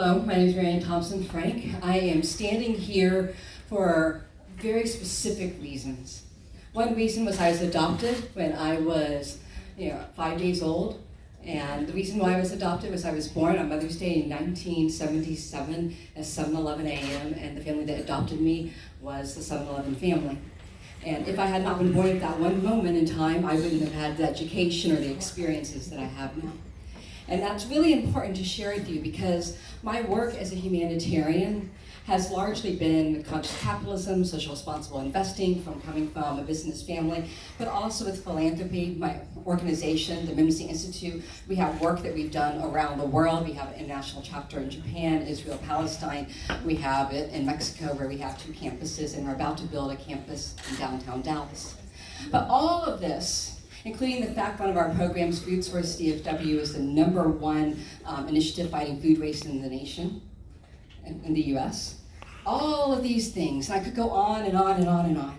Hello, my name is Thompson-Frenk. I am standing here for very specific reasons. One reason was I was adopted when I was 5 days old. And the reason why I was adopted was I was born on Mother's Day in 1977 at 7:11 a.m. and the family that adopted me was the 7-Eleven family. And if I had not been born at that one moment in time, I wouldn't have had the education or the experiences that I have now. And that's really important to share with you because my work as a humanitarian has largely been conscious capitalism, social responsible investing, from coming from a business family, but also with philanthropy. My organization, the Memnosyne Institute, we have work that we've done around the world. We have an international chapter in Japan, Israel, Palestine. We have it in Mexico where we have 2 campuses, and we're about to build a campus in downtown Dallas. But all of this, including the fact one of our programs, Food Source DFW, is the #1 initiative fighting food waste in the nation, in the US. All of these things, and I could go on and on and on and on,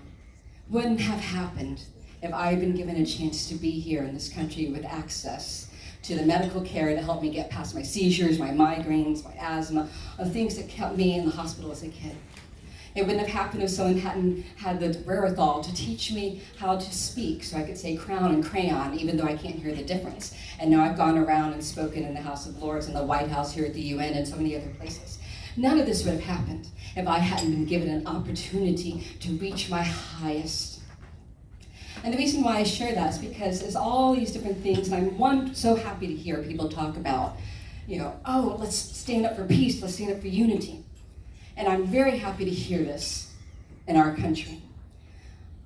wouldn't have happened if I had been given a chance to be here in this country with access to the medical care to help me get past my seizures, my migraines, my asthma, the things that kept me in the hospital as a kid. It wouldn't have happened if someone hadn't had the wherewithal to teach me how to speak so I could say crown and crayon, even though I can't hear the difference. And now I've gone around and spoken in the House of Lords and the White House here at the UN and so many other places. None of this would have happened if I hadn't been given an opportunity to reach my highest. And the reason why I share that is because there's all these different things, and I'm so happy to hear people talk about, oh, let's stand up for peace, let's stand up for unity. And I'm very happy to hear this in our country.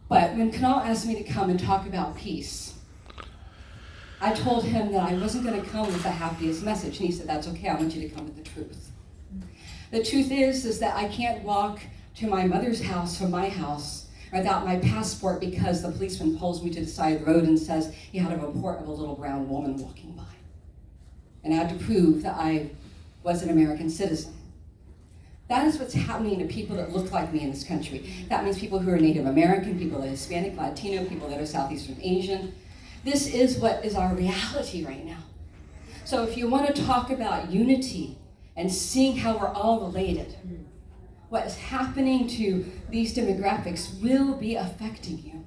But when Kunal asked me to come and talk about peace, I told him that I wasn't going to come with the happiest message. And he said, that's okay, I want you to come with the truth. The truth is that I can't walk to my mother's house from my house without my passport because the policeman pulls me to the side of the road and says he had a report of a little brown woman walking by. And I had to prove that I was an American citizen. That is what's happening to people that look like me in this country. That means people who are Native American, people that are Hispanic, Latino, people that are Southeastern Asian. This is what is our reality right now. So if you want to talk about unity and seeing how we're all related, what is happening to these demographics will be affecting you.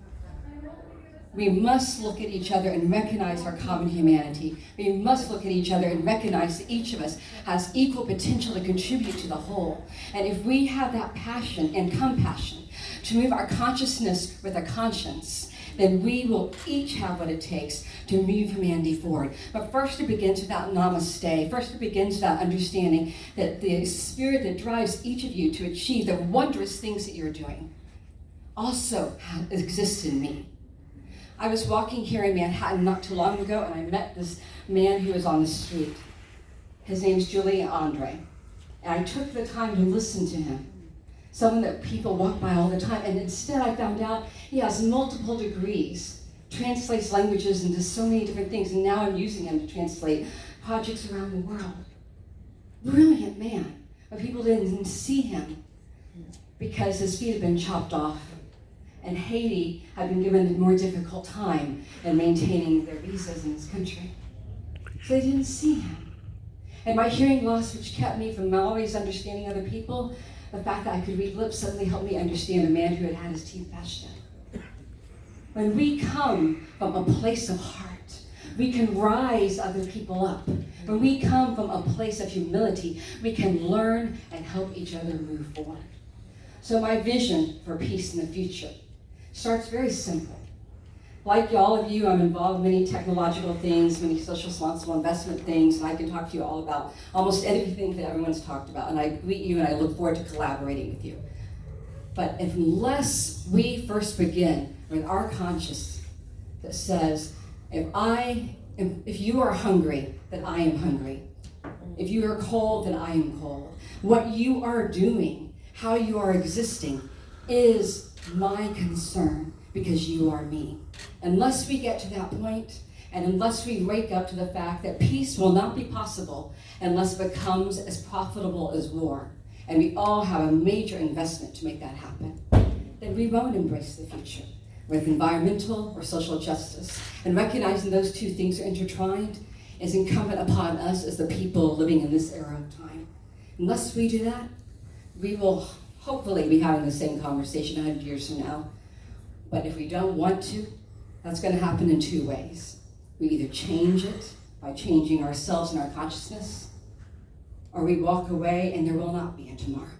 We must look at each other and recognize our common humanity. We must look at each other and recognize that each of us has equal potential to contribute to the whole. And if we have that passion and compassion to move our consciousness with a conscience, then we will each have what it takes to move humanity forward. But first it begins with that namaste. First it begins with that understanding that the spirit that drives each of you to achieve the wondrous things that you're doing also exists in me. I was walking here in Manhattan not too long ago, and I met this man who was on the street. His name's Julian Andre. And I took the time to listen to him. Someone that people walk by all the time. And instead I found out he has multiple degrees, translates languages into so many different things, and now I'm using him to translate projects around the world. Brilliant man. But people didn't see him because his feet had been chopped off. And Haiti had been given a more difficult time in maintaining their visas in this country. So they didn't see him. And my hearing loss, which kept me from always understanding other people, the fact that I could read lips suddenly helped me understand a man who had had his teeth bashed in. When we come from a place of heart, we can rise other people up. When we come from a place of humility, we can learn and help each other move forward. So my vision for peace in the future starts very simple. Like all of you, I'm involved in many technological things, many social responsible investment things, and I can talk to you all about almost everything that everyone's talked about. And I greet you and I look forward to collaborating with you. But unless we first begin with our conscience that says, if you are hungry, then I am hungry. If you are cold, then I am cold. What you are doing, how you are existing, is my concern because you are me. Unless we get to that point, and unless we wake up to the fact that peace will not be possible unless it becomes as profitable as war, and we all have a major investment to make that happen, then we won't embrace the future with environmental or social justice. And recognizing those two things are intertwined is incumbent upon us as the people living in this era of time. Unless we do that, we will hopefully be having the same conversation 100 years from now. But if we don't want to, that's going to happen in two ways. We either change it by changing ourselves and our consciousness, or we walk away and there will not be a tomorrow.